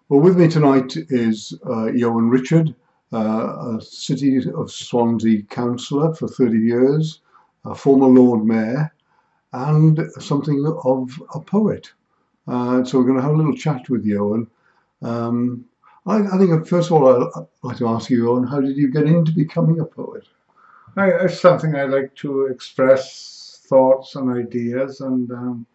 Well, with me tonight is Ioan Richard, a City of Swansea Councillor for 30 years, a former Lord Mayor, and something of a poet. So we're going to have a little chat with Ioan. I think, first of all, I'd like to ask you, Ioan, how did you get into becoming a poet? It's something I like to express thoughts and ideas, and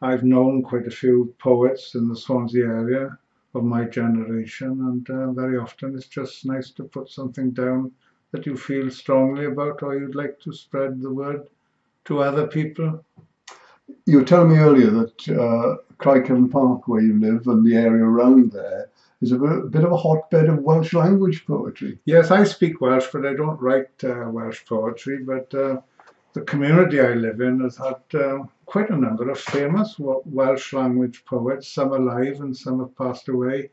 I've known quite a few poets in the Swansea area of my generation, and very often it's just nice to put something down that you feel strongly about or you'd like to spread the word to other people. You were telling me earlier that Crusoe Park, where you live, and the area around there is a bit of a hotbed of Welsh language poetry. Yes, I speak Welsh, but I don't write Welsh poetry, but the community I live in has had quite a number of famous Welsh language poets, some alive and some have passed away.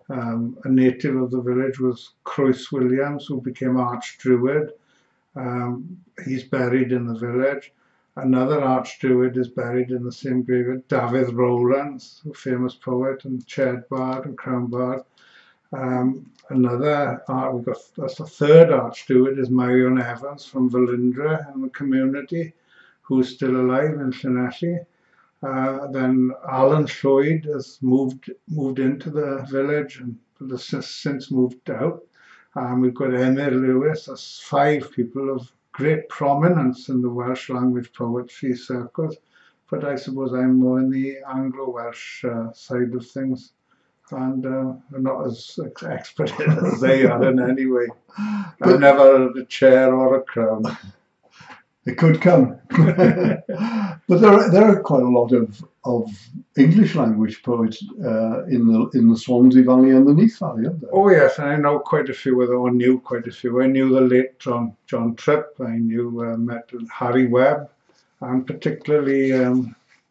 A native of the village was Crusoe, who became Archdruid. He's buried in the village. Another Archdruid is buried in the same graveyard, Dafydd Rowlands, a famous poet and Cherd Bard and Crown Bard. That's the third Archdruid is Marion Evans from Valindra in the community, who's still alive in Llanelli. Then Alan Llwyd has moved into the village and has since moved out. We've got Emyr Lewis. That's 5 people of great prominence in the Welsh language poetry circles, but I suppose I'm more in the Anglo-Welsh side of things, and I'm not as expert as they are in any way. I've never had a chair or a crown. It could come. But there are quite a lot of English language poets in the Swansea Valley and the Neath Valley, aren't there? Oh yes, and I know quite a few, or knew quite a few. I knew the late John Tripp. I knew met Harry Webb, and particularly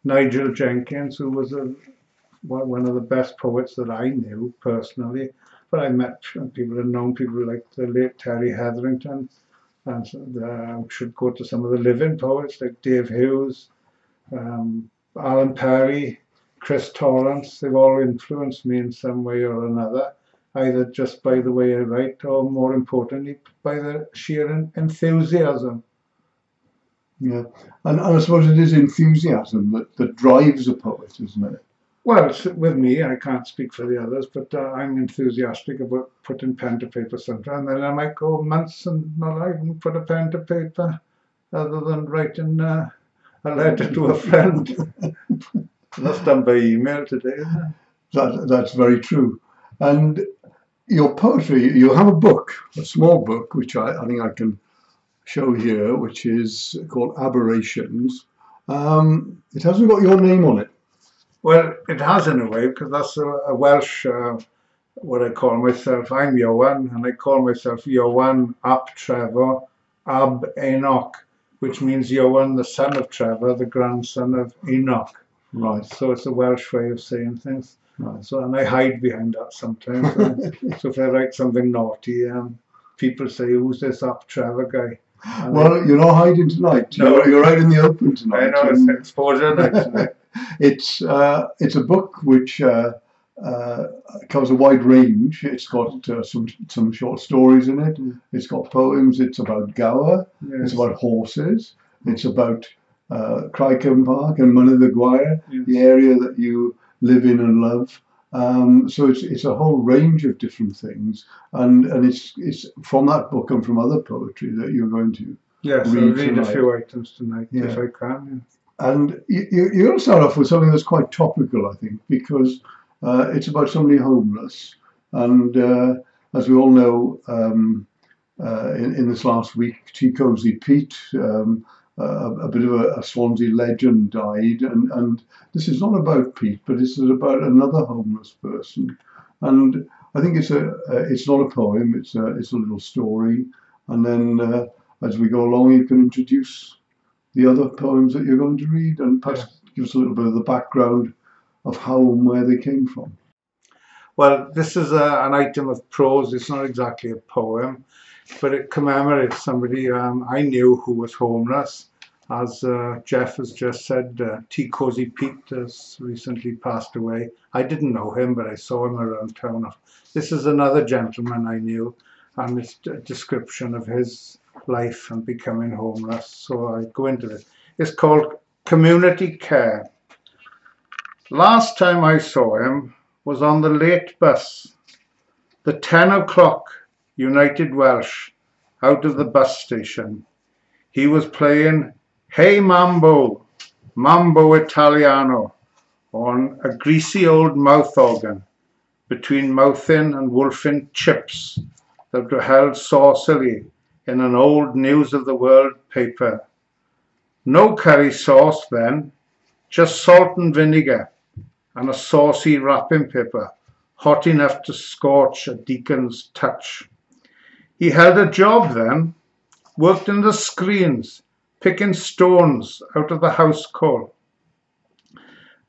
Nigel Jenkins, who was one of the best poets that I knew personally. But I met people and known people like the late Terry Hetherington. And I should go to some of the living poets like Dave Hughes, Alan Perry, Chris Torrance. They've all influenced me in some way or another, either just by the way I write or, more importantly, by the sheer enthusiasm. Yeah, and I suppose it is enthusiasm that drives a poet, isn't it? Well, with me, I can't speak for the others, but I'm enthusiastic about putting pen to paper sometimes, and then I might go months and not even put a pen to paper, other than writing a letter to a friend. That's done by email today, isn't it? That's very true. And your poetry, you have a book, a small book, which I think I can show here, which is called Aberrations. It hasn't got your name on it. Well, it has in a way, because that's a Welsh, what I call myself. I'm Ioan, and I call myself Ioan ap Trevor ab Enoch, which means Ioan, the son of Trevor, the grandson of Enoch. Right. So it's a Welsh way of saying things. Right. So, and I hide behind that sometimes. So if I write something naughty, people say, "Who's this ap Trevor guy?" And well, you're not hiding tonight. No, you're out in the open tonight. I know, it's exposure night tonight. It's a book which covers a wide range. It's got some short stories in it. It's got poems. It's about Guire. Yes. It's about horses. It's about Crusoe Park and Manila, Guire, yes, the area that you live in and love. So it's a whole range of different things, and it's from that book and from other poetry that you're going to read a few items tonight, if I can. Yeah. And you're going to start off with something that's quite topical, I think, because it's about somebody homeless. And as we all know, in this last week, Cozy Pete, a bit of a Swansea legend, died. And this is not about Pete, but this is about another homeless person. And I think it's not a poem, it's a little story. And then as we go along, you can introduce the other poems that you're going to read, and perhaps give us a little bit of the background of how and where they came from. Well, this is an item of prose. It's not exactly a poem, but it commemorates somebody I knew who was homeless, As Geoff has just said, T. Cozy Pete has recently passed away. I didn't know him, but I saw him around town. This is another gentleman I knew, and it's a description of his life and becoming homeless. So I go into it. It's called Community Care. Last time I saw him was on the late bus, the 10 o'clock United Welsh, out of the bus station. He was playing Hey Mambo, Mambo Italiano, on a greasy old mouth organ, between mouthing and wolfing chips that were held saucily in an old News of the World paper. No curry sauce then, just salt and vinegar and a saucy wrapping paper, hot enough to scorch a deacon's touch. He held a job then, worked in the screens, picking stones out of the house coal.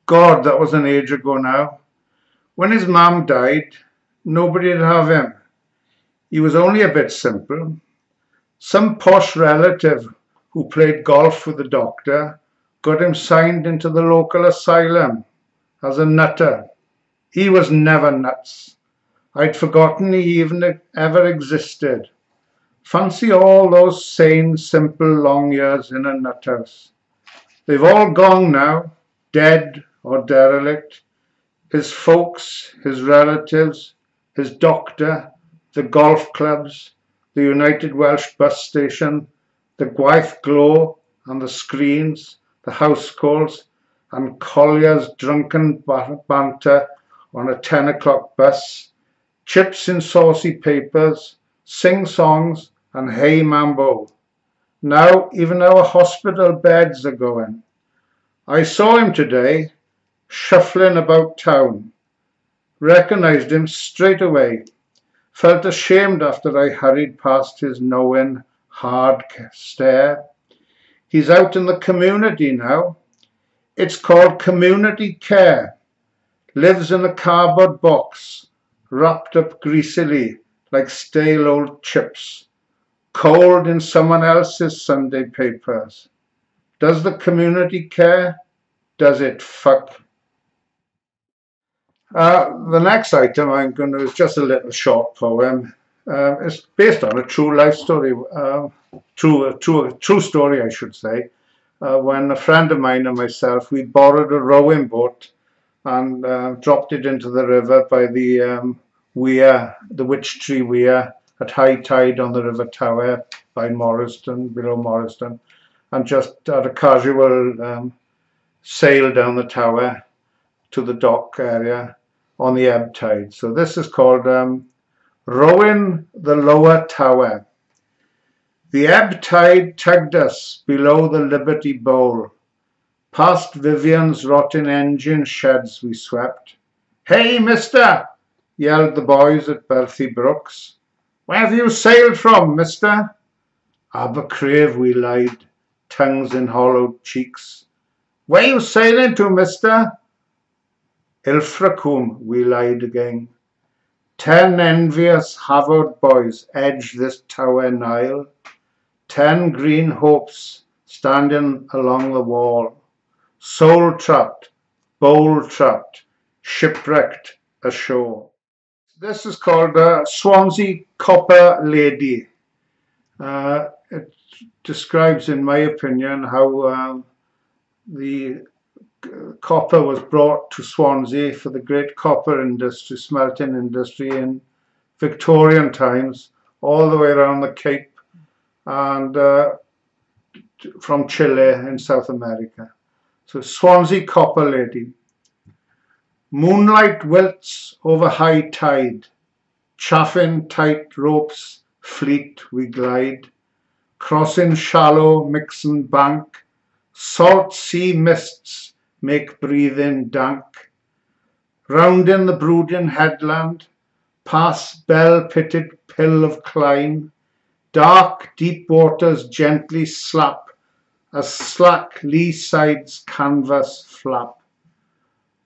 God, that was an age ago now. When his mum died, nobody'd have him. He was only a bit simple. Some posh relative who played golf with the doctor got him signed into the local asylum as a nutter. He was never nuts. I'd forgotten he even ever existed. Fancy all those sane, simple, long years in a nut house. They've all gone now, dead or derelict. His folks, his relatives, his doctor, the golf clubs, the United Welsh bus station, the Gwaith Glow and the screens, the house calls, and Collier's drunken banter on a 10 o'clock bus, chips in saucy papers, sing-songs, and hey mambo. Now even our hospital beds are going. I saw him today, shuffling about town. Recognised him straight away. Felt ashamed after I hurried past his knowing, hard stare. He's out in the community now. It's called Community Care. Lives in a cardboard box, wrapped up greasily like stale old chips. Cold in someone else's Sunday papers. Does the community care? Does it fuck? The next item I'm going to is just a little short poem. It's based on a true life story, true story I should say. When a friend of mine and myself, we borrowed a rowing boat and dropped it into the river by the weir, the Witch Tree Weir, at high tide on the River Tower by Morriston, below Morriston, and just had a casual sail down the tower to the dock area on the ebb tide. So this is called Rowing the Lower Tower. The ebb tide tugged us below the Liberty Bowl. Past Vivian's rotting engine sheds we swept. Hey, mister! Yelled the boys at Berthy Brooks. Where have you sailed from, mister? Abercrave, we lied, tongues in hollowed cheeks. Where you sailing to, mister? Ilfracombe, we lied again. 10 envious Havard boys edge this tower Nile. 10 green hopes standing along the wall. Soul trapped, bowl trapped, shipwrecked ashore. This is called Swansea Copper Lady. It describes, in my opinion, how the copper was brought to Swansea for the great copper industry, smelting industry in Victorian times, all the way around the Cape and from Chile in South America. So Swansea Copper Lady. Moonlight wilts over high tide, chaffing tight ropes, fleet we glide, crossing shallow Mixen bank, salt sea mists make breathing dank. Rounding the brooding headland, past bell-pitted pill of Clyne, dark deep waters gently slap as slack lee sides canvas flap.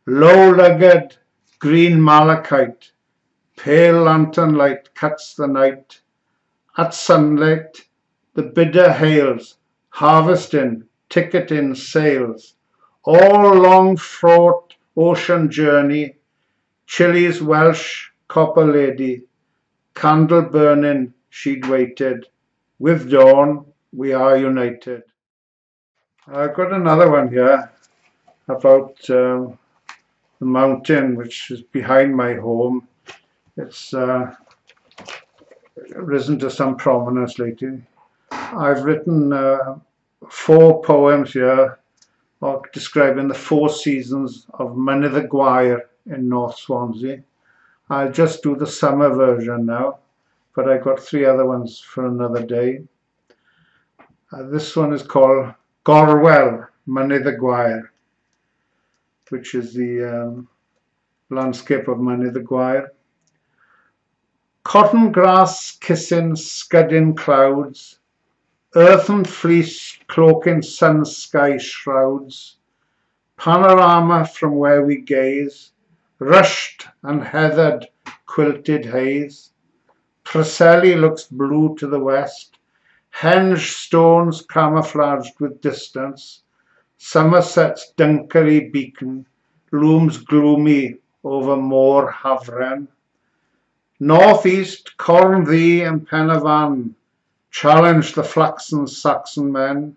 Low-legged green malachite, pale lantern light cuts the night. At sunlight, the bidder hails, harvesting ticketing sails, all long fraught ocean journey, Chile's Welsh copper lady, candle burning she'd waited, with dawn we are united. I've got another one here about the mountain which is behind my home. It's risen to some prominence lately. I've written 4 poems here describing the 4 seasons of Manila, Guire in North Swansea. I'll just do the summer version now, but I've got 3 other ones for another day. This one is called Gorwel, Manila, Guire, which is the landscape of Manila, Guire. Cotton grass kissing scudding clouds, earthen fleece cloaking sun sky shrouds, panorama from where we gaze, rushed and heathered quilted haze. Preseli looks blue to the west, henge stones camouflaged with distance, Somerset's Dunkery beacon looms gloomy over Moor Havren. Northeast, Cornthee and Penavan challenge the flaxen Saxon men,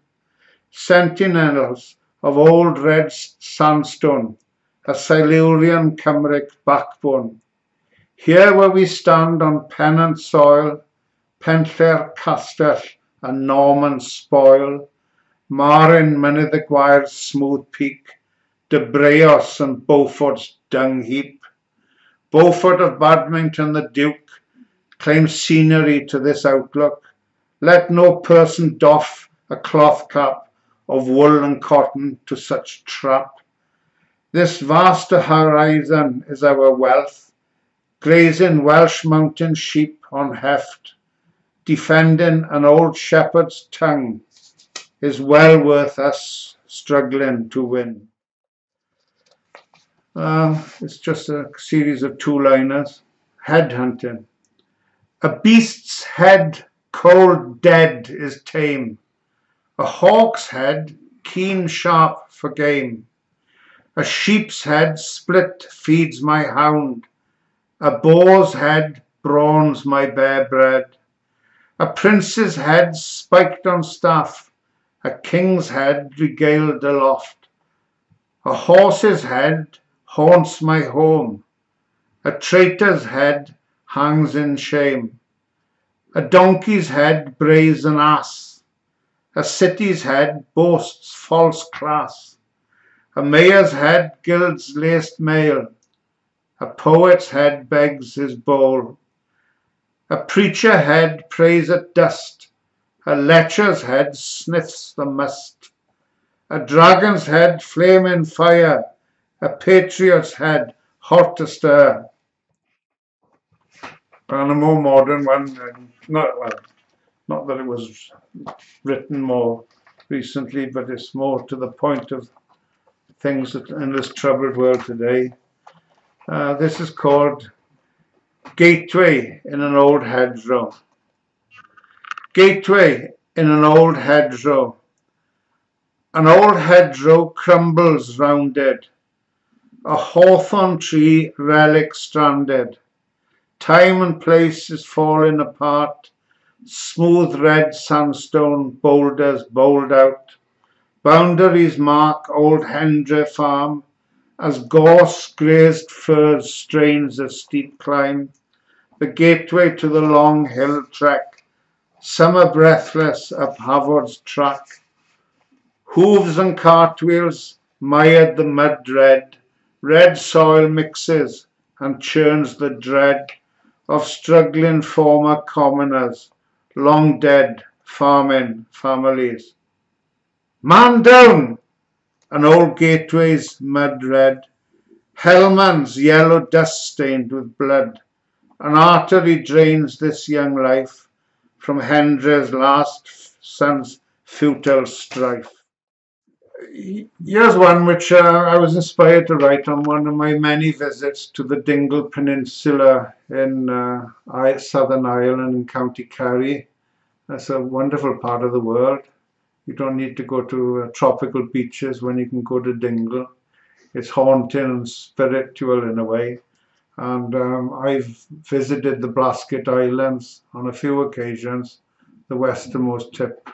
sentinels of old red sandstone, a Silurian Cymric backbone. Here where we stand on pennant soil, Pentler Castell and Norman spoil, Marin Manila Guire's smooth peak, De Breos and Beaufort's dung heap. Beaufort of Badmington the Duke claims scenery to this outlook. Let no person doff a cloth cap of wool and cotton to such trap. This vast horizon is our wealth, grazing Welsh mountain sheep on heft, defending an old shepherd's tongue is well worth us struggling to win. It's just a series of 2-liners. Headhunting. A beast's head cold dead is tame, a hawk's head keen sharp for game, a sheep's head split feeds my hound, a boar's head brawns my bare bread, a prince's head spiked on staff, a king's head regaled aloft, a horse's head haunts my home, a traitor's head hangs in shame, a donkey's head brays an ass, a city's head boasts false class, a mayor's head gilds laced mail, a poet's head begs his bowl, a preacher head prays at dust, a lecher's head sniffs the must, a dragon's head flame in fire, a patriot's head hot to stir. And a more modern one, not that it was written more recently, but it's more to the point of things that in this troubled world today. This is called Gateway in an Old Hedgerow. Gateway in an old hedgerow. An old hedgerow crumbles round it, a hawthorn tree relic stranded. Time and place is falling apart, smooth red sandstone boulders bowled out. Boundaries mark old Hendry farm, as gorse grazed furze strains a steep climb. The gateway to the long hill trek, summer breathless up Havard's track. Hooves and cartwheels mired the mud red soil mixes and churns the dread of struggling former commoners, long dead farming families. Man down! An old gateway's mud red, Hellman's yellow dust stained with blood. An artery drains this young life from Hendry's last son's futile strife. Here's one which I was inspired to write on one of my many visits to the Dingle Peninsula in Southern Ireland in County Kerry. That's a wonderful part of the world. You don't need to go to tropical beaches when you can go to Dingle. It's haunting and spiritual in a way. And I've visited the Blasket Islands on a few occasions, the westernmost tip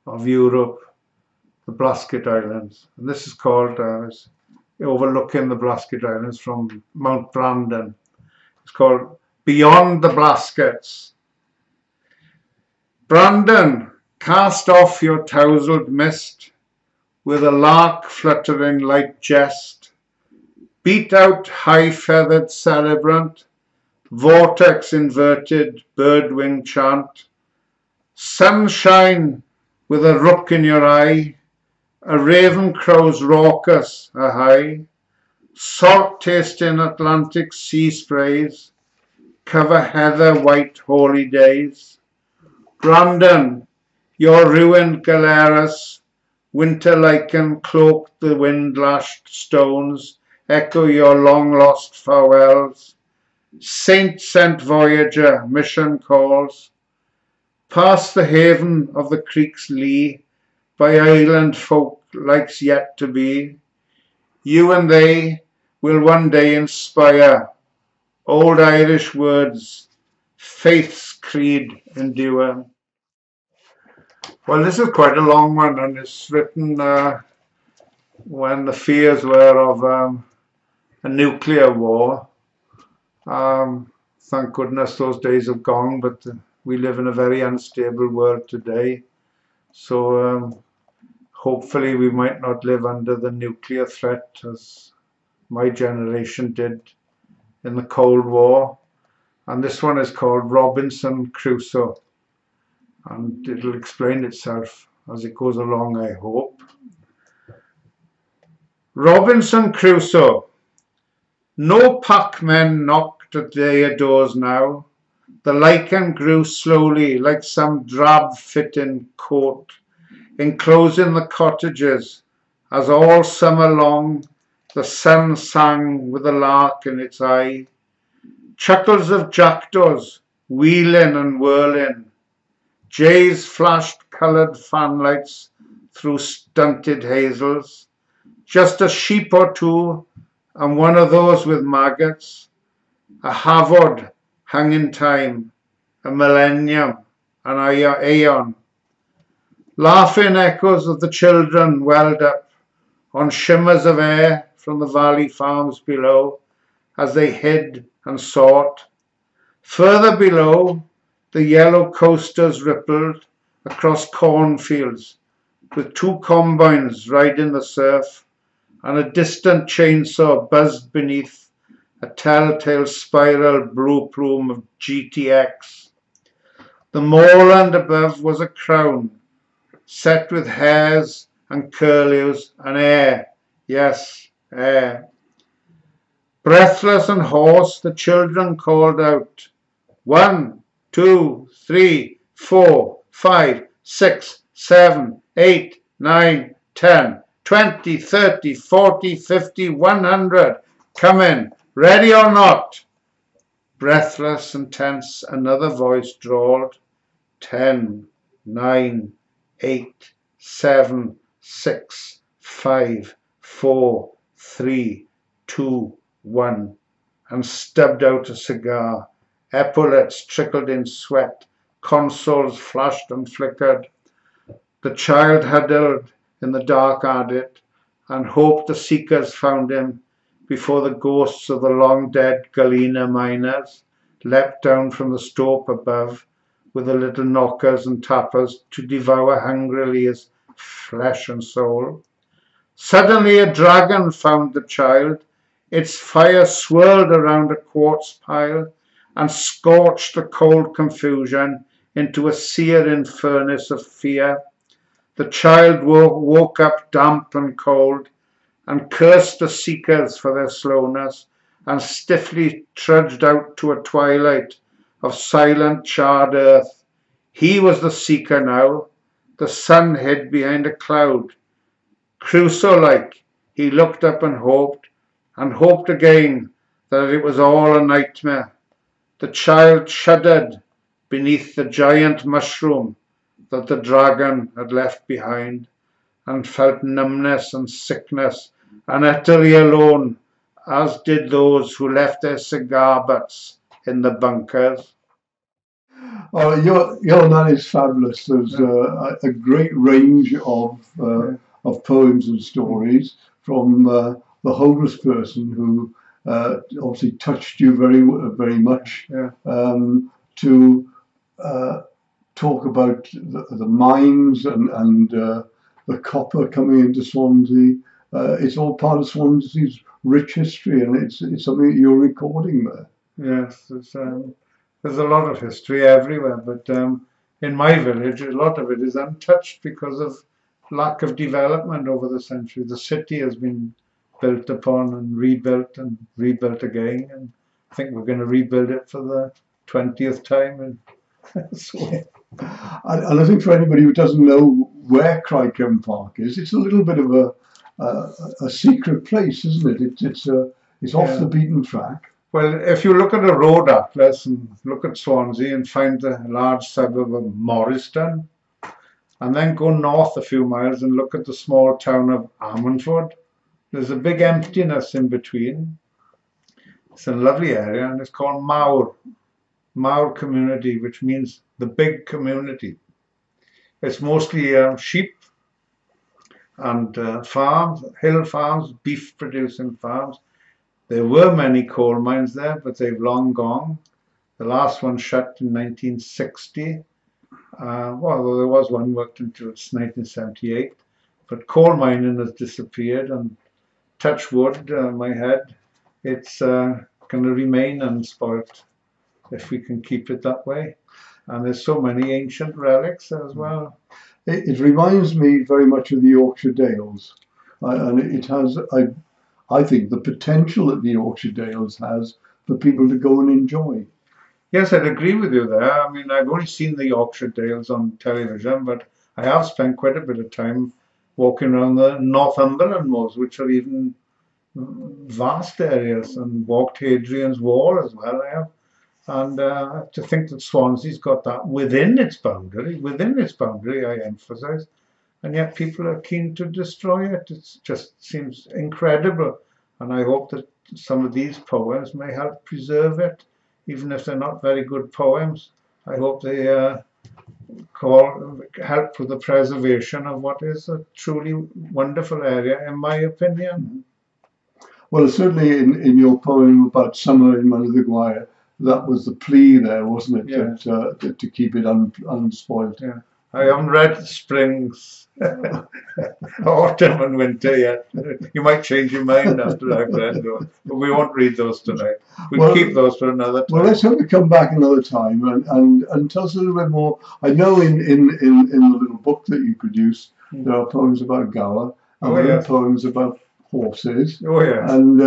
of Europe, the Blasket Islands. And this is called, overlooking the Blasket Islands from Mount Brandon. It's called Beyond the Blaskets. Brandon, cast off your tousled mist, with a lark fluttering light jest. Beat out high-feathered celebrant, vortex inverted bird-wing chant. Sunshine with a rook in your eye, a raven crow's raucous a-high. Salt-tasting Atlantic sea sprays cover heather white holy days. Brandon, your ruined galeras, winter lichen cloaked the wind-lashed stones, echo your long-lost farewells. Saint-sent voyager, mission calls. Past the haven of the creek's lee, by island folk likes yet to be. You and they will one day inspire old Irish words, faith's creed endure. Well, this is quite a long one, and it's written when the fears were of a nuclear war. Thank goodness those days have gone, but we live in a very unstable world today. So hopefully we might not live under the nuclear threat as my generation did in the Cold War. And this one is called Robinson Crusoe. And it'll explain itself as it goes along, I hope. Robinson Crusoe. No packmen knocked at their doors now. The lichen grew slowly like some drab-fitting coat, enclosing the cottages, as all summer long the sun sang with a lark in its eye. Chuckles of jackdaws, wheeling and whirling. Jays flashed coloured fanlights through stunted hazels. Just a sheep or two, and one of those with maggots. A havard hung in time, a millennium, an aeon. Laughing echoes of the children welled up on shimmers of air from the valley farms below as they hid and sought. Further below, the yellow coasters rippled across cornfields with two combines riding the surf, and a distant chainsaw buzzed beneath a telltale spiral blue plume of GTX. The moorland above was a crown, set with hares and curlews and air, yes, air. Breathless and hoarse, the children called out, 1, 2, 3, 4, 5, 6, 7, 8, 9, 10, 20, 30, 40, 50, 100. Come in, ready or not? Breathless and tense, another voice drawled, 10, 9, 8, 7, 6, 5, 4, 3, 2, 1, and stubbed out a cigar. Epaulets trickled in sweat, consoles flashed and flickered. The child huddled in the dark at it, and hoped the seekers found him before the ghosts of the long-dead Galena miners leapt down from the stope above with the little knockers and tappers to devour hungrily his flesh and soul. Suddenly a dragon found the child. Its fire swirled around a quartz pile and scorched the cold confusion into a searing furnace of fear. The child woke up damp and cold and cursed the seekers for their slowness and stiffly trudged out to a twilight of silent charred earth. He was the seeker now. The sun hid behind a cloud. Crusoe-like, he looked up and hoped again that it was all a nightmare. The child shuddered beneath the giant mushroom that the dragon had left behind, and felt numbness and sickness, and utterly alone, as did those who left their cigar butts in the bunkers. Oh, that is fabulous. There's a great range of poems and stories from the homeless person who obviously touched you very much, to talk about the mines and the copper coming into Swansea. It's all part of Swansea's rich history, and it's something that you're recording there. Yes, there's a lot of history everywhere, but in my village, a lot of it is untouched because of lack of development over the century. The city has been built upon and rebuilt again, and I think we're going to rebuild it for the 20th time. And I think for anybody who doesn't know where Crickham Park is, it's a little bit of a secret place, isn't it? It's off the beaten track. Well, if you look at a road atlas and look at Swansea and find the large suburb of Morriston, and then go north a few miles and look at the small town of Ammanford, there's a big emptiness in between. It's a lovely area, and it's called Maur community, which means the big community. It's mostly sheep and farms, hill farms, beef producing farms. There were many coal mines there, but they've long gone. The last one shut in 1960. Well, there was one worked until 1978. But coal mining has disappeared, and touch wood, my head, it's going to remain unspoilt if we can keep it that way. And there's so many ancient relics as well. It reminds me very much of the Yorkshire Dales, and it has, I think, the potential that the Yorkshire Dales has for people to go and enjoy. Yes, I'd agree with you there. I mean, I've only seen the Yorkshire Dales on television, but I have spent quite a bit of time walking around the Northumberland moors, which are even vast areas, and walked Hadrian's Wall as well, I have. And to think that Swansea's got that within its boundary, I emphasise, and yet people are keen to destroy it. It just seems incredible, and I hope that some of these poems may help preserve it, even if they're not very good poems. I hope they help with the preservation of what is a truly wonderful area, in my opinion. Well, certainly in your poem about summer in Manila, Guire, that was the plea there, wasn't it? Yeah. To keep it unspoiled. Yeah. I haven't read Springs, Autumn and Winter yet. You might change your mind after I've read those, but we won't read those tonight. We'll keep those for another time. Well, let's hope you come back another time and tell us a little bit more. I know in the little book that you produced, there are poems about Gower, and there are poems about horses. Oh, yes. And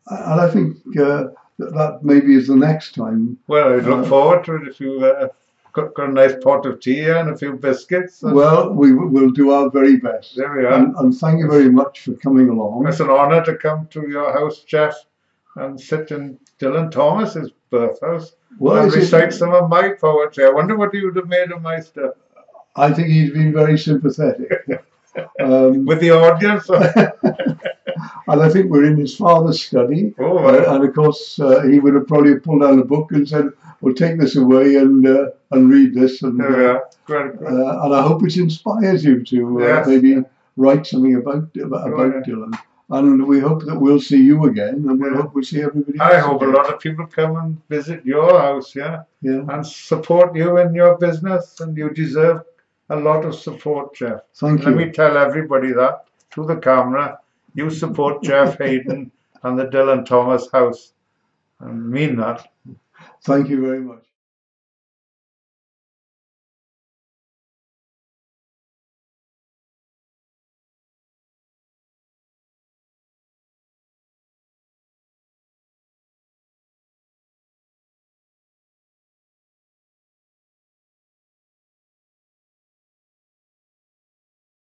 I think that maybe is the next time. Well, I look forward to it if you got a nice pot of tea and a few biscuits. Well, we'll do our very best. There we are. And thank you very much for coming along. It's an honour to come to your house, Geoff, and sit in Dylan Thomas's birthhouse and recite some of my poetry. I wonder what he would have made of my stuff. I think he's been very sympathetic. With the audience? And I think we're in his father's study. Oh, right. And of course, he would have probably pulled out a book and said, well, take this away and read this. And, there we are. Great. And I hope it inspires you to maybe write something about Dylan. And we hope that we'll see you again, and we hope we'll see everybody else. I hope again. A lot of people come and visit your house, and support you in your business, and you deserve a lot of support, Geoff. Thank you. Let me tell everybody that, to the camera. You support Geoff Haden and the Dylan Thomas House. I mean that. Thank you very much.